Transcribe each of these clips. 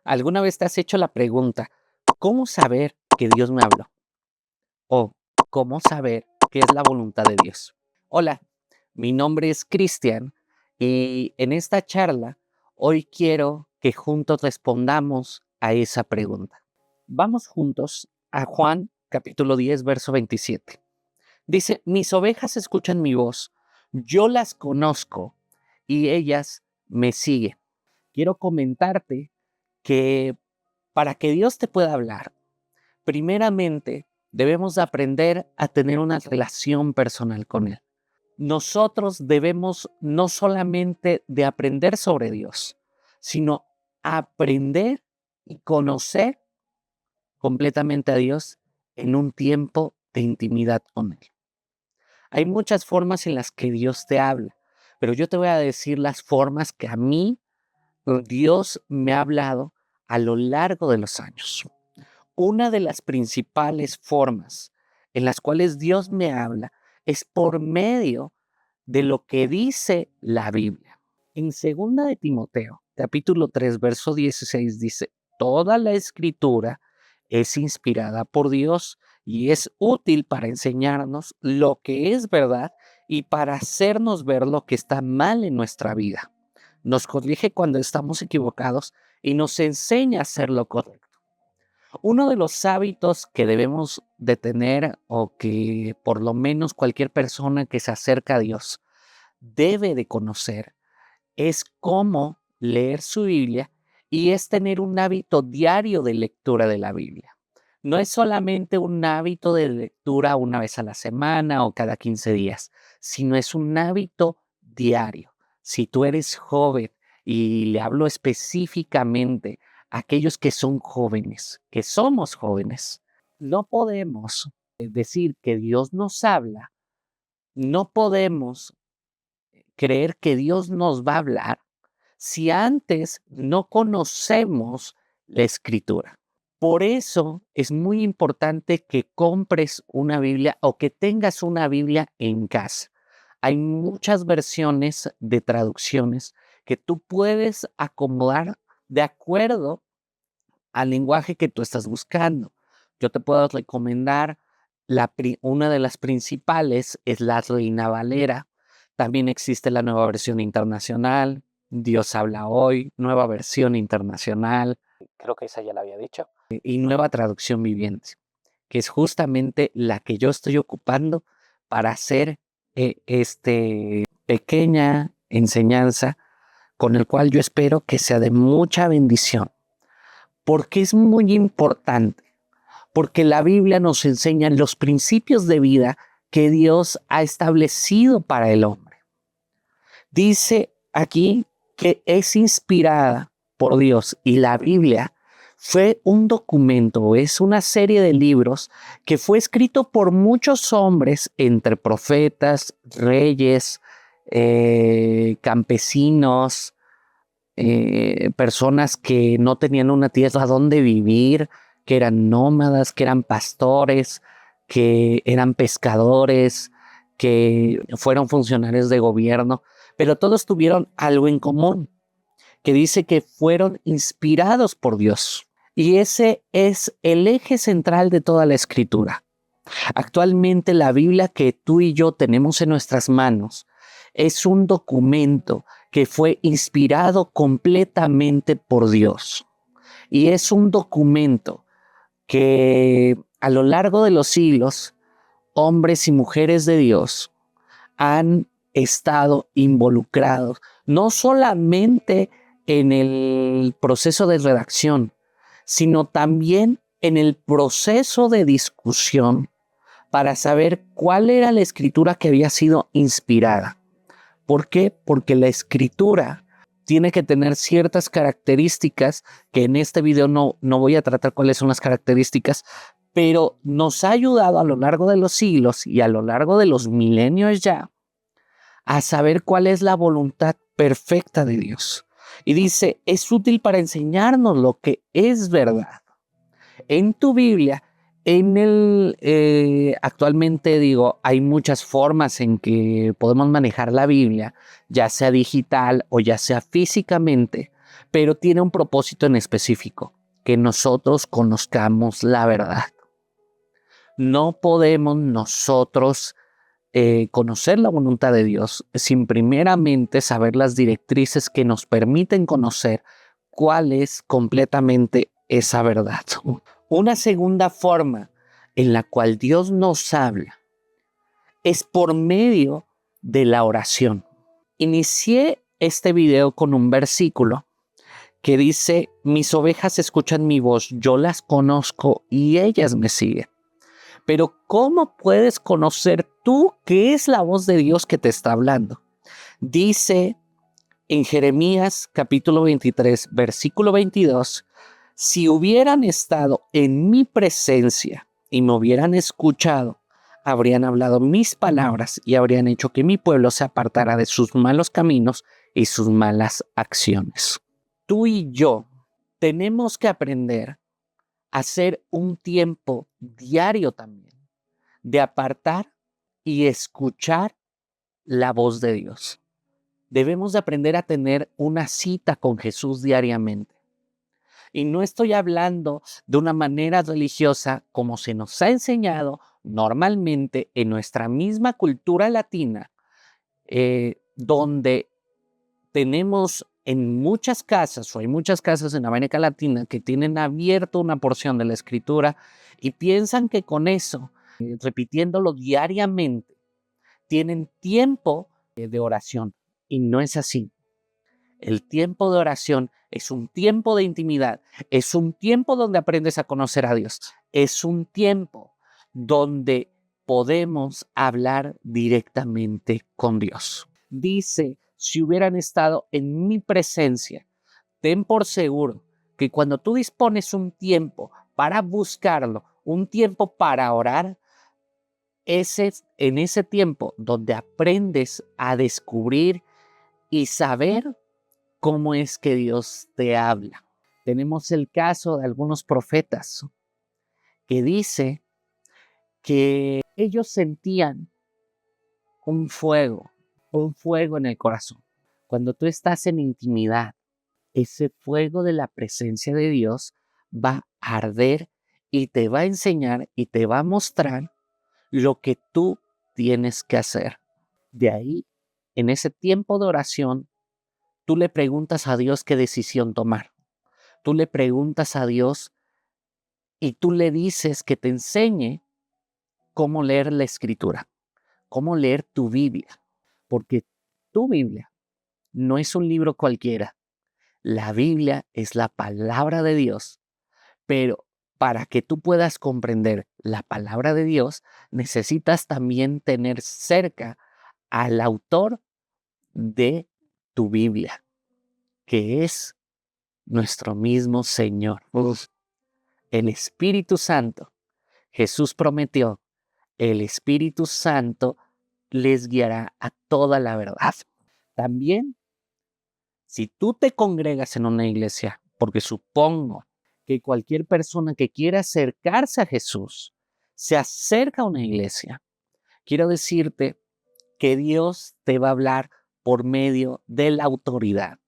¿Alguna vez te has hecho la pregunta, ¿cómo saber que Dios me habló? O ¿cómo saber qué es la voluntad de Dios? Hola, mi nombre es Cristian y en esta charla hoy quiero que juntos respondamos a esa pregunta. Vamos juntos a Juan capítulo 10, verso 27. Dice, mis ovejas escuchan mi voz, yo las conozco y ellas me siguen. Quiero comentarte que para que Dios te pueda hablar, primeramente debemos de aprender a tener una relación personal con Él. Nosotros debemos no solamente de aprender sobre Dios, sino aprender y conocer completamente a Dios en un tiempo de intimidad con Él. Hay muchas formas en las que Dios te habla, pero yo te voy a decir las formas que a mí Dios me ha hablado a lo largo de los años. Una de las principales formas en las cuales Dios me habla es por medio de lo que dice la Biblia. En 2 de Timoteo, capítulo 3, verso 16 dice, toda la escritura es inspirada por Dios y es útil para enseñarnos lo que es verdad y para hacernos ver lo que está mal en nuestra vida. Nos corrige cuando estamos equivocados y nos enseña a hacer lo correcto. Uno de los hábitos que debemos de tener o que por lo menos cualquier persona que se acerca a Dios debe de conocer es cómo leer su Biblia y es tener un hábito diario de lectura de la Biblia. No es solamente un hábito de lectura una vez a la semana o cada 15 días, sino es un hábito diario. Si tú eres joven y le hablo específicamente a aquellos que son jóvenes, que somos jóvenes, no podemos decir que Dios nos habla, no podemos creer que Dios nos va a hablar si antes no conocemos la escritura. Por eso es muy importante que compres una Biblia o que tengas una Biblia en casa. Hay muchas versiones de traducciones que tú puedes acomodar de acuerdo al lenguaje que tú estás buscando. Yo te puedo recomendar una de las principales es la Reina Valera. También existe la nueva versión internacional, Dios habla hoy, nueva versión internacional, creo que esa ya la había dicho, y nueva traducción viviente, que es justamente la que yo estoy ocupando para hacer pequeña enseñanza con el cual yo espero que sea de mucha bendición. Porque es muy importante, porque la Biblia nos enseña los principios de vida que Dios ha establecido para el hombre. Dice aquí que es inspirada por Dios y la Biblia fue un documento, es una serie de libros que fue escrito por muchos hombres, entre profetas, reyes, campesinos, personas que no tenían una tierra donde vivir, que eran nómadas, que eran pastores, que eran pescadores, que fueron funcionarios de gobierno, pero todos tuvieron algo en común, que dice que fueron inspirados por Dios. Y ese es el eje central de toda la escritura. Actualmente la Biblia que tú y yo tenemos en nuestras manos es un documento que fue inspirado completamente por Dios. Y es un documento que a lo largo de los siglos, hombres y mujeres de Dios han estado involucrados, no solamente en el proceso de redacción, sino también en el proceso de discusión para saber cuál era la escritura que había sido inspirada. ¿Por qué? Porque la escritura tiene que tener ciertas características que en este video no voy a tratar cuáles son las características, pero nos ha ayudado a lo largo de los siglos y a lo largo de los milenios ya a saber cuál es la voluntad perfecta de Dios. Y dice, es útil para enseñarnos lo que es verdad. En tu Biblia, actualmente digo, hay muchas formas en que podemos manejar la Biblia, ya sea digital o ya sea físicamente, pero tiene un propósito en específico, que nosotros conozcamos la verdad. No podemos nosotros conocer la voluntad de Dios sin primeramente saber las directrices que nos permiten conocer cuál es completamente esa verdad. Una segunda forma en la cual Dios nos habla es por medio de la oración. Inicié este video con un versículo que dice: mis ovejas escuchan mi voz, yo las conozco y ellas me siguen. Pero ¿cómo puedes conocer tú qué es la voz de Dios que te está hablando? Dice en Jeremías capítulo 23, versículo 22, si hubieran estado en mi presencia y me hubieran escuchado, habrían hablado mis palabras y habrían hecho que mi pueblo se apartara de sus malos caminos y sus malas acciones. Tú y yo tenemos que aprender a hacer un tiempo diario también de apartar y escuchar la voz de Dios. Debemos de aprender a tener una cita con Jesús diariamente. Y no estoy hablando de una manera religiosa como se nos ha enseñado normalmente en nuestra misma cultura latina, donde tenemos en muchas casas, o hay muchas casas en América Latina que tienen abierto una porción de la Escritura y piensan que con eso, repitiéndolo diariamente, tienen tiempo de oración. Y no es así. El tiempo de oración es un tiempo de intimidad, es un tiempo donde aprendes a conocer a Dios, es un tiempo donde podemos hablar directamente con Dios. Dice, si hubieran estado en mi presencia, ten por seguro que cuando tú dispones un tiempo para buscarlo, un tiempo para orar, en ese tiempo donde aprendes a descubrir y saber cómo es que Dios te habla. Tenemos el caso de algunos profetas que dice que ellos sentían un fuego en el corazón. Cuando tú estás en intimidad, ese fuego de la presencia de Dios va a arder y te va a enseñar y te va a mostrar lo que tú tienes que hacer. De ahí, en ese tiempo de oración, tú le preguntas a Dios qué decisión tomar. Tú le preguntas a Dios y tú le dices que te enseñe cómo leer la Escritura, cómo leer tu Biblia, porque tu Biblia no es un libro cualquiera. La Biblia es la palabra de Dios, pero para que tú puedas comprender la palabra de Dios, necesitas también tener cerca al autor de tu Biblia, que es nuestro mismo Señor. El Espíritu Santo. Jesús prometió, el Espíritu Santo les guiará a toda la verdad. También, si tú te congregas en una iglesia, porque supongo que cualquier persona que quiera acercarse a Jesús se acerca a una iglesia, quiero decirte que Dios te va a hablar por medio de la autoridad.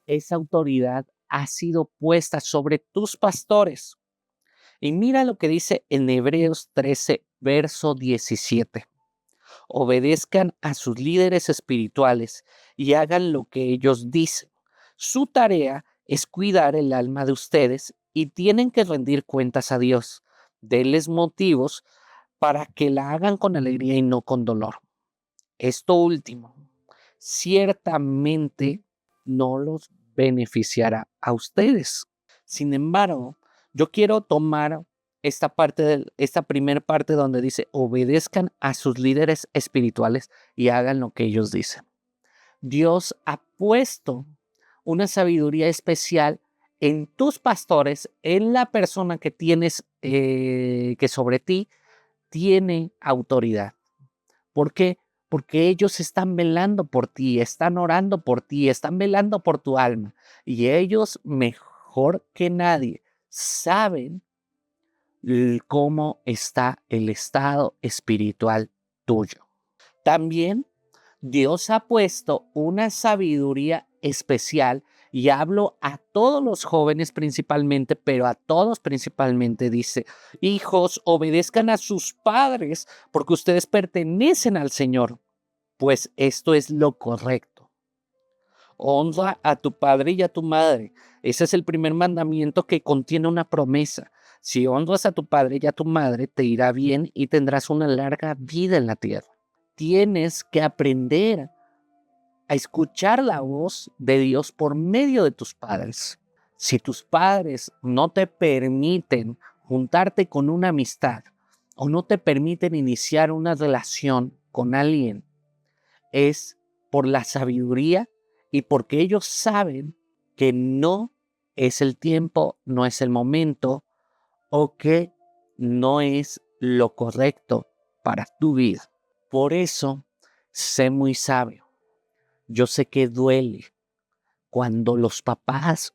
Esa autoridad ha sido puesta sobre tus pastores. Y mira lo que dice en Hebreos 13, verso 17. Obedezcan a sus líderes espirituales y hagan lo que ellos dicen. Su tarea es cuidar el alma de ustedes y tienen que rendir cuentas a Dios. Denles motivos para que la hagan con alegría y no con dolor. Esto último, ciertamente no los beneficiará a ustedes. Sin embargo, yo quiero tomar esta primera parte donde dice, obedezcan a sus líderes espirituales y hagan lo que ellos dicen. Dios ha puesto una sabiduría especial en tus pastores, en la persona que tienes, que sobre ti tiene autoridad. ¿Por qué? Porque ellos están velando por ti, están orando por ti, están velando por tu alma. Y ellos, mejor que nadie, saben cómo está el estado espiritual tuyo. También Dios ha puesto una sabiduría especial y hablo a todos los jóvenes principalmente, pero a todos principalmente, dice: hijos, obedezcan a sus padres, porque ustedes pertenecen al Señor, pues esto es lo correcto. Honra a tu padre y a tu madre. Ese es el primer mandamiento que contiene una promesa. Si honras a tu padre y a tu madre, te irá bien y tendrás una larga vida en la tierra. Tienes que aprender a escuchar la voz de Dios por medio de tus padres. Si tus padres no te permiten juntarte con una amistad o no te permiten iniciar una relación con alguien, es por la sabiduría y porque ellos saben que no es el tiempo, no es el momento o que no es lo correcto para tu vida. Por eso, sé muy sabio. Yo sé que duele cuando los papás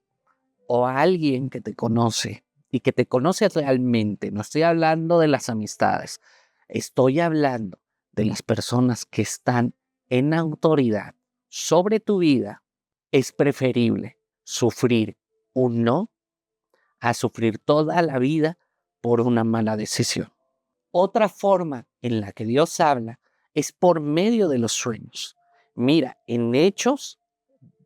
o alguien que te conoce y que te conoce realmente, no estoy hablando de las amistades, estoy hablando de las personas que están en autoridad sobre tu vida, es preferible sufrir un no a sufrir toda la vida por una mala decisión. Otra forma en la que Dios habla es por medio de los sueños. Mira, en Hechos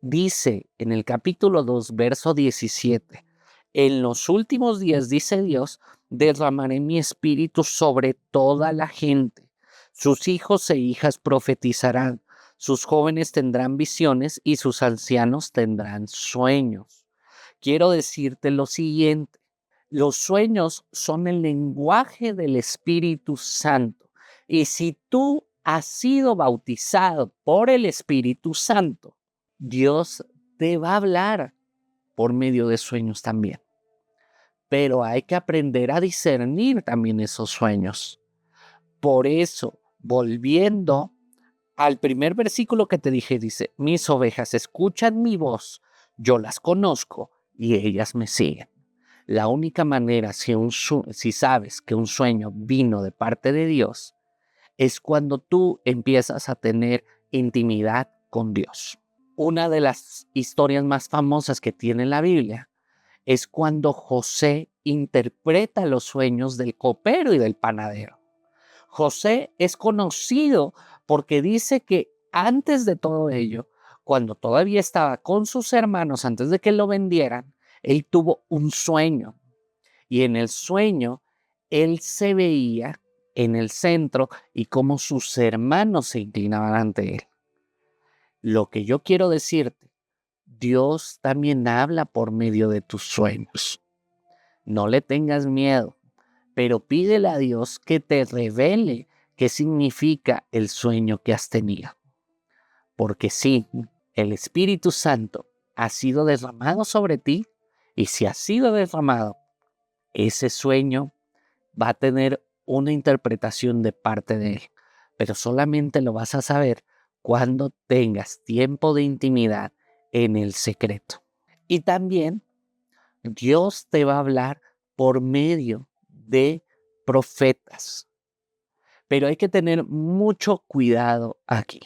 dice en el capítulo 2, verso 17, en los últimos días, dice Dios, derramaré mi espíritu sobre toda la gente. Sus hijos e hijas profetizarán, sus jóvenes tendrán visiones y sus ancianos tendrán sueños. Quiero decirte lo siguiente, los sueños son el lenguaje del Espíritu Santo. Y si tú has sido bautizado por el Espíritu Santo, Dios te va a hablar por medio de sueños también. Pero hay que aprender a discernir también esos sueños. Por eso, volviendo al primer versículo que te dije, dice: mis ovejas escuchan mi voz, yo las conozco y ellas me siguen. La única manera, si sabes que un sueño vino de parte de Dios, es cuando tú empiezas a tener intimidad con Dios. Una de las historias más famosas que tiene la Biblia es cuando José interpreta los sueños del copero y del panadero. José es conocido porque dice que antes de todo ello, cuando todavía estaba con sus hermanos, antes de que lo vendieran, él tuvo un sueño. Y en el sueño, él se veía en el centro y cómo sus hermanos se inclinaban ante él. Lo que yo quiero decirte, Dios también habla por medio de tus sueños. No le tengas miedo, pero pídele a Dios que te revele qué significa el sueño que has tenido. Porque sí, el Espíritu Santo ha sido derramado sobre ti, y si ha sido derramado, ese sueño va a tener una interpretación de parte de él, pero solamente lo vas a saber cuando tengas tiempo de intimidad en el secreto. Y también Dios te va a hablar por medio de profetas, pero hay que tener mucho cuidado aquí.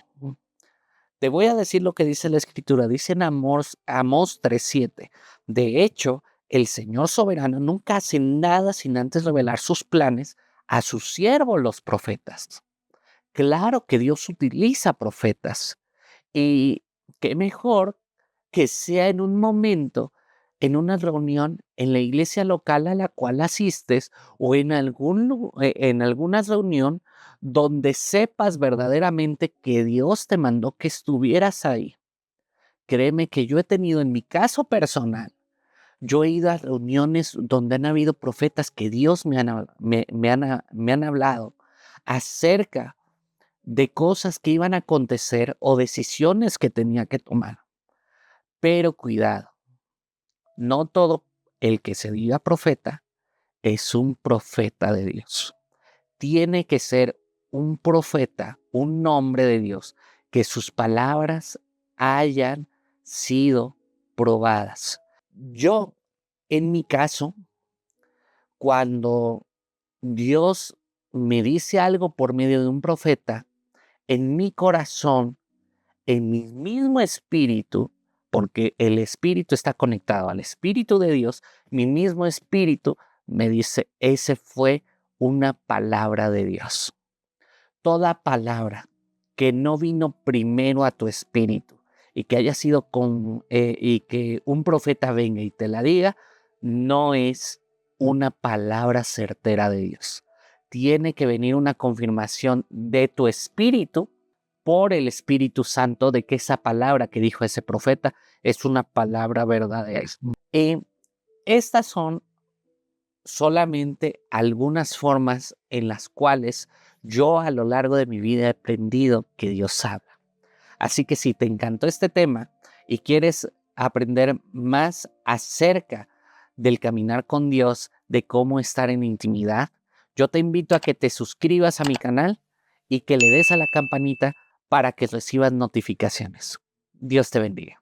Te voy a decir lo que dice la Escritura. Dice en Amós 3:7. De hecho, el Señor soberano nunca hace nada sin antes revelar sus planes a sus siervos los profetas. Claro que Dios utiliza profetas. Y qué mejor que sea en un momento, en una reunión en la iglesia local a la cual asistes o en alguna reunión donde sepas verdaderamente que Dios te mandó que estuvieras ahí. Créeme que yo he tenido en mi caso personal, yo he ido a reuniones donde han habido profetas que Dios me han hablado acerca de cosas que iban a acontecer o decisiones que tenía que tomar. Pero cuidado, no todo el que se diga profeta es un profeta de Dios. Tiene que ser un profeta, un hombre de Dios, que sus palabras hayan sido probadas. Yo, en mi caso, cuando Dios me dice algo por medio de un profeta, en mi corazón, en mi mismo espíritu, porque el espíritu está conectado al espíritu de Dios. Mi mismo espíritu me dice, ese fue una palabra de Dios. Toda palabra que no vino primero a tu espíritu y que haya sido y que un profeta venga y te la diga, no es una palabra certera de Dios. Tiene que venir una confirmación de tu espíritu por el Espíritu Santo de que esa palabra que dijo ese profeta es una palabra verdadera. Estas son solamente algunas formas en las cuales yo a lo largo de mi vida he aprendido que Dios habla. Así que si te encantó este tema y quieres aprender más acerca del caminar con Dios, de cómo estar en intimidad, yo te invito a que te suscribas a mi canal y que le des a la campanita para que recibas notificaciones. Dios te bendiga.